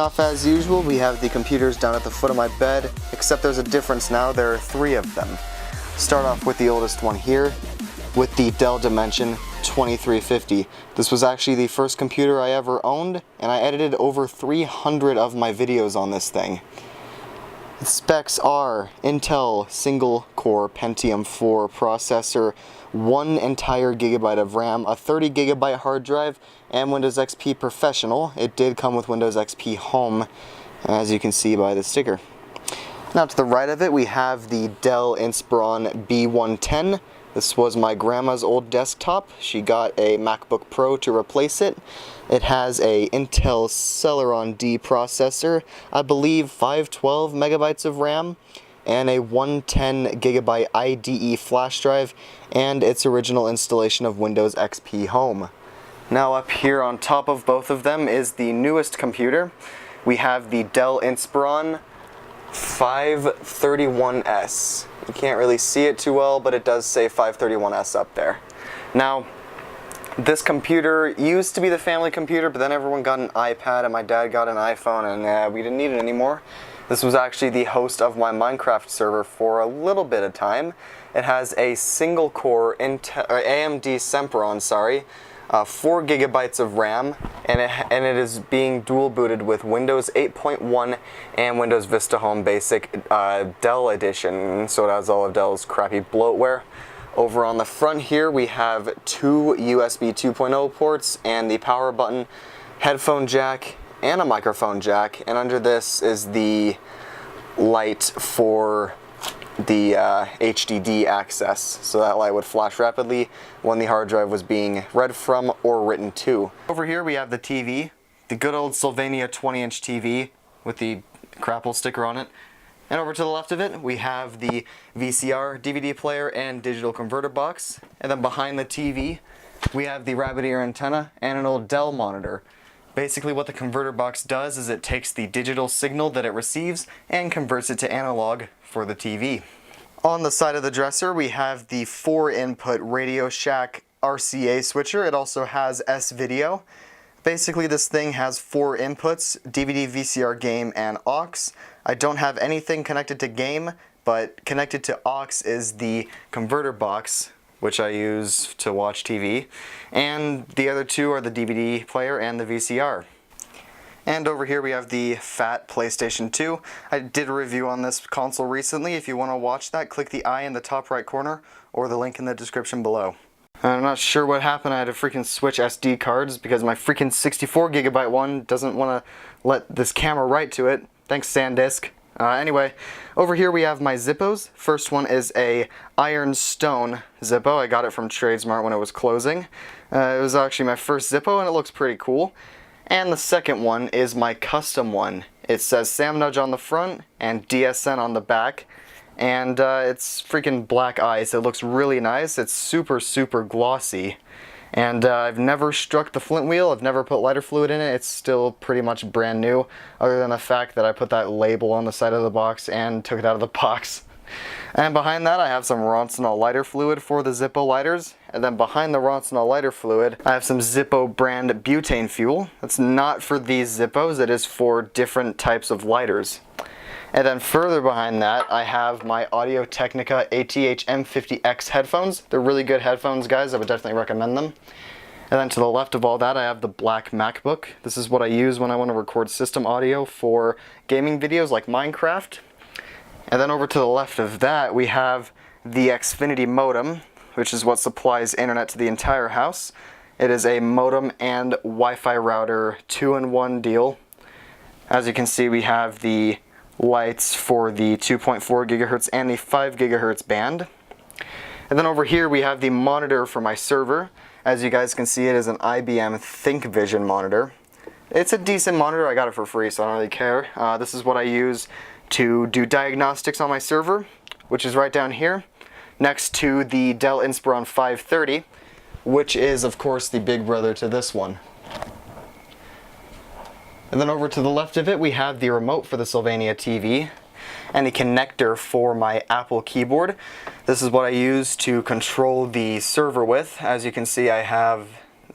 off as usual, we have the computers down at the foot of my bed, except there's a difference now. There are 3 of them. Start off with the oldest one here, with the Dell Dimension 2350. This was actually the first computer I ever owned, and I edited over 300 of my videos on this thing. The specs are Intel single-core Pentium 4 processor, 1 entire gigabyte of RAM, a 30 gigabyte hard drive, and Windows XP Professional. It did come with Windows XP Home, as you can see by the sticker. Now to the right of it, we have the Dell Inspiron B110. This was my grandma's old desktop. She got a MacBook Pro to replace it. It has a Intel Celeron D processor, I believe 512 megabytes of RAM, and a 110 gigabyte IDE flash drive, and its original installation of Windows XP Home. Now up here on top of both of them is the newest computer. We have the Dell Inspiron 531S. You can't really see it too well, but it does say 531S up there. Now, this computer used to be the family computer, but then everyone got an iPad and my dad got an iPhone, and we didn't need it anymore. This was actually the host of my Minecraft server for a little bit of time. It has a single-core AMD Sempron, 4 gigabytes of RAM, and it is being dual booted with Windows 8.1 and Windows Vista Home Basic Dell Edition, so it has all of Dell's crappy bloatware. Over on the front here we have 2 USB 2.0 ports and the power button, headphone jack, and a microphone jack, and under this is the light for the HDD access, so that light would flash rapidly when the hard drive was being read from or written to. Over here we have the TV, the good old Sylvania 20-inch TV with the crapple sticker on it. And over to the left of it we have the VCR, DVD player, and digital converter box. And then behind the TV we have the rabbit ear antenna and an old Dell monitor. Basically what the converter box does is it takes the digital signal that it receives and converts it to analog for the TV. On the side of the dresser we have the 4-input Radio Shack RCA switcher. It also has S-Video. Basically this thing has 4 inputs, DVD, VCR, game, and aux. I don't have anything connected to game, but connected to aux is the converter box, which I use to watch TV, and the other 2 are the DVD player and the VCR. And over here we have the fat PlayStation 2. I did a review on this console recently. If you want to watch that, click the I in the top right corner or the link in the description below. I'm not sure what happened. I had to freaking switch SD cards because my freaking 64 gigabyte one doesn't want to let this camera write to it. Thanks, SanDisk. Anyway, over here we have my Zippos. First one is a Ironstone Zippo. I got it from TradeSmart when it was closing. It was actually my first Zippo and it looks pretty cool. And the second one is my custom one. It says DaSamNudge on the front and DSN on the back. And it's freaking black ice. It looks really nice. It's super, super glossy. And I've never struck the flint wheel. I've never put lighter fluid in it. It's still pretty much brand new, other than the fact that I put that label on the side of the box and took it out of the box. And behind that I have some Ronsonol lighter fluid for the Zippo lighters. And then behind the Ronsonol lighter fluid I have some Zippo brand butane fuel. That's not for these Zippos, it is for different types of lighters. And then further behind that I have my Audio-Technica ATH M50X headphones. They're really good headphones, guys. I would definitely recommend them. And then to the left of all that I have the black MacBook. This is what I use when I want to record system audio for gaming videos like Minecraft. And then over to the left of that we have the Xfinity modem, which is what supplies internet to the entire house. It is a modem and Wi-Fi router 2-in-1 deal. As you can see we have the lights for the 2.4 gigahertz and the 5 gigahertz band. And then over here we have the monitor for my server. As you guys can see, it is an IBM ThinkVision monitor. It's a decent monitor. I got it for free, so I don't really care. This is what I use to do diagnostics on my server, which is right down here next to the Dell Inspiron 530, which is of course the big brother to this one. And then over to the left of it we have the remote for the Sylvania TV and a connector for my Apple keyboard. This is what I use to control the server with. As you can see, I have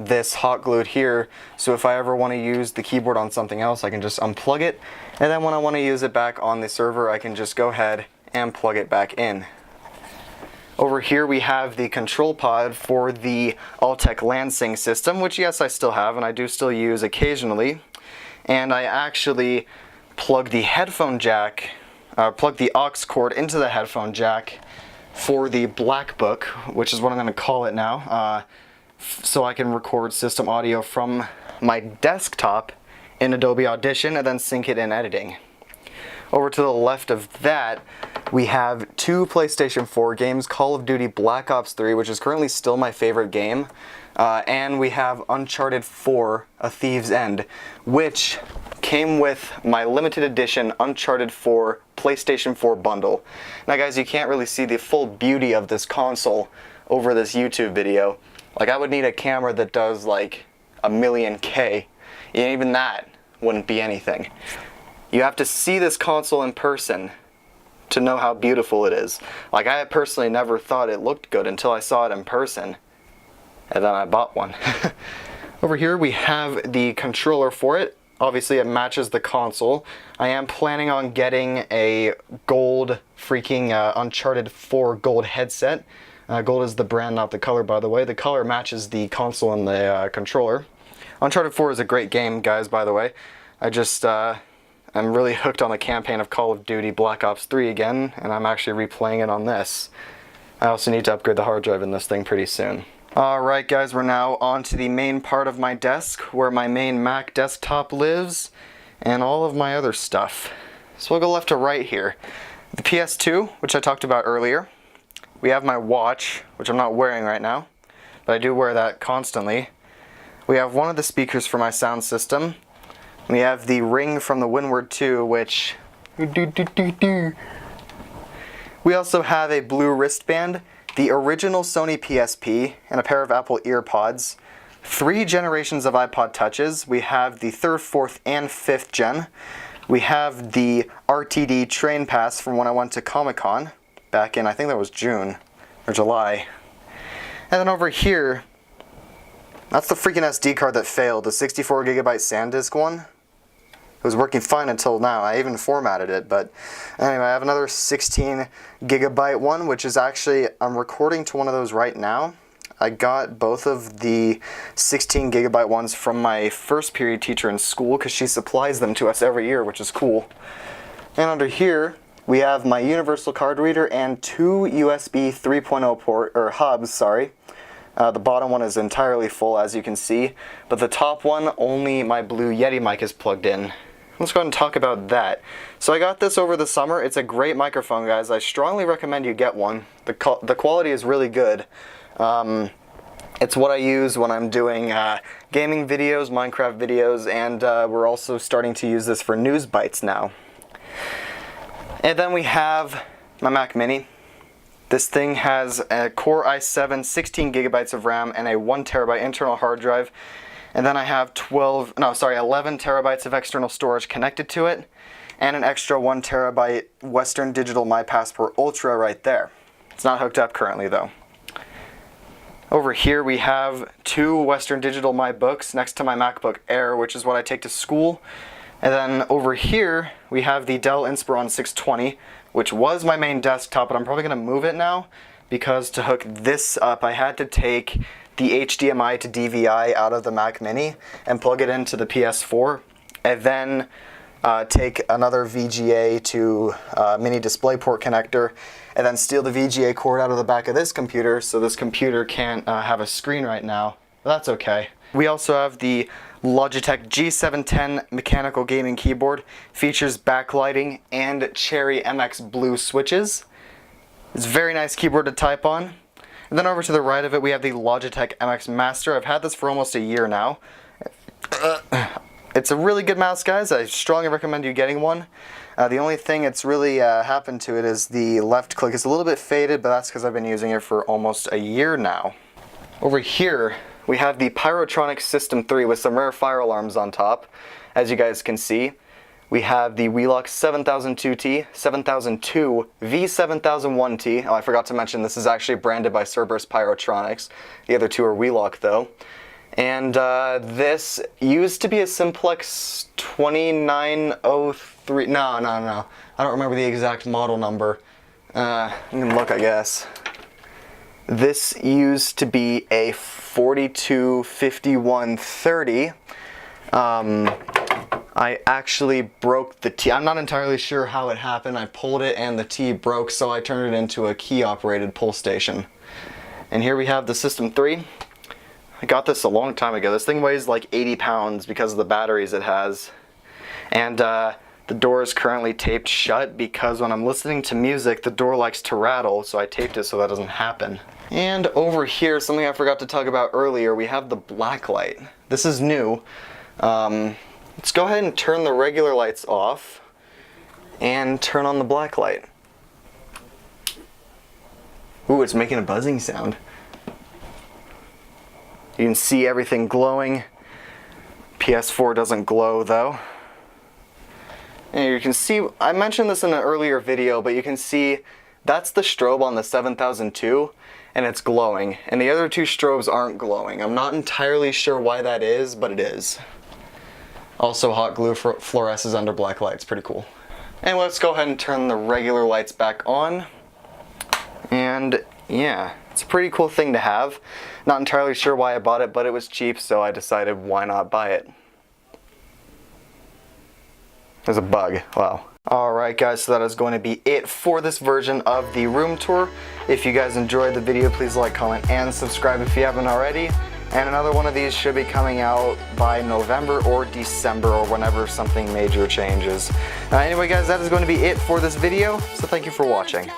this hot glued here, so if I ever want to use the keyboard on something else, I can just unplug it, and then when I want to use it back on the server, I can just go ahead and plug it back in. Over here we have the control pod for the Altec Lansing system, which yes, I still have and I do still use occasionally. And I actually plug the headphone jack, plug the aux cord into the headphone jack for the Black Book, which is what I'm going to call it now, so I can record system audio from my desktop in Adobe Audition and then sync it in editing. Over to the left of that, we have two PlayStation 4 games, Call of Duty Black Ops 3, which is currently still my favorite game, and we have Uncharted 4, A Thief's End, which came with my limited edition Uncharted 4 PlayStation 4 bundle. Now guys, you can't really see the full beauty of this console over this YouTube video. Like, I would need a camera that does like 1,000,000K, and even that wouldn't be anything. You have to see this console in person to know how beautiful it is. Like, I personally never thought it looked good until I saw it in person, and then I bought one. Over here we have the controller for it. Obviously it matches the console. I am planning on getting a gold freaking Uncharted 4 gold headset. Gold is the brand, not the color, by the way. The color matches the console and the controller. Uncharted 4 is a great game, guys, by the way. I'm really hooked on the campaign of Call of Duty Black Ops 3 again, and I'm actually replaying it on this. I also need to upgrade the hard drive in this thing pretty soon. Alright guys, we're now on to the main part of my desk, where my main Mac desktop lives, and all of my other stuff. So we'll go left to right here. The PS2, which I talked about earlier. We have my watch, which I'm not wearing right now, but I do wear that constantly. We have one of the speakers for my sound system. We have the ring from the Windward 2, which... We also have a blue wristband, the original Sony PSP, and a pair of Apple EarPods. 3 generations of iPod Touches. We have the 3rd, 4th, and 5th gen. We have the RTD train pass from when I went to Comic-Con back in, I think that was June or July. And then over here, that's the freaking SD card that failed, the 64GB SanDisk one. It was working fine until now. I even formatted it, but anyway, I have another 16GB one, which is actually, I'm recording to one of those right now. I got both of the 16GB ones from my first period teacher in school because she supplies them to us every year, which is cool. And under here, we have my universal card reader and 2 USB 3.0 hubs, sorry. The bottom one is entirely full, as you can see, but the top one, only my Blue Yeti mic is plugged in. Let's go ahead and talk about that. So I got this over the summer. It's a great microphone, guys. I strongly recommend you get one. The quality is really good. It's what I use when I'm doing gaming videos, Minecraft videos, and we're also starting to use this for news bites now. And then we have my Mac Mini. This thing has a Core i7, 16GB of RAM, and a 1TB internal hard drive. And then I have 11 terabytes of external storage connected to it, and an extra 1TB Western Digital My Passport Ultra right there. It's not hooked up currently though. Over here we have 2 Western Digital My Books next to my MacBook Air, which is what I take to school. And then over here we have the Dell Inspiron 620, which was my main desktop, but I'm probably going to move it now because to hook this up I had to take the HDMI to DVI out of the Mac Mini and plug it into the PS4, and then take another VGA to mini DisplayPort connector, and then steal the VGA cord out of the back of this computer, so this computer can't have a screen right now, but that's okay. We also have the Logitech G710 mechanical gaming keyboard. Features backlighting and Cherry MX Blue switches. It's a very nice keyboard to type on. And then over to the right of it we have the Logitech MX Master. I've had this for almost a year now. It's a really good mouse, guys. I strongly recommend you getting one. The only thing that's really happened to it is the left click is a little bit faded, but that's because I've been using it for almost a year now. Over here we have the Pyrotronic System 3 with some rare fire alarms on top, as you guys can see. We have the Wheelock 7002T, 7002, V7001T. Oh, I forgot to mention this is actually branded by Cerberus Pyrotronics. The other two are Wheelock though. And this used to be a Simplex 2903. No. I don't remember the exact model number. You can look, I guess. This used to be a 425130. I actually broke the T. I'm not entirely sure how it happened. I pulled it and the T broke, so I turned it into a key-operated pull station. And here we have the System 3. I got this a long time ago. This thing weighs like 80 pounds because of the batteries it has. And the door is currently taped shut because when I'm listening to music, the door likes to rattle, so I taped it so that doesn't happen. And over here, something I forgot to talk about earlier, we have the black light. This is new. Let's go ahead and turn the regular lights off and turn on the black light. Ooh, it's making a buzzing sound. You can see everything glowing. PS4 doesn't glow though. And you can see, I mentioned this in an earlier video, but you can see that's the strobe on the 7002 and it's glowing. And the other two strobes aren't glowing. I'm not entirely sure why that is, but it is. Also, hot glue fluoresces under black lights, pretty cool. And let's go ahead and turn the regular lights back on. And yeah, it's a pretty cool thing to have. Not entirely sure why I bought it, but it was cheap, so I decided why not buy it. There's a bug, wow. Alright guys, so that is going to be it for this version of the room tour. If you guys enjoyed the video, please like, comment, and subscribe if you haven't already. And another one of these should be coming out by November or December or whenever something major changes. Anyway guys, that is going to be it for this video, so thank you for watching.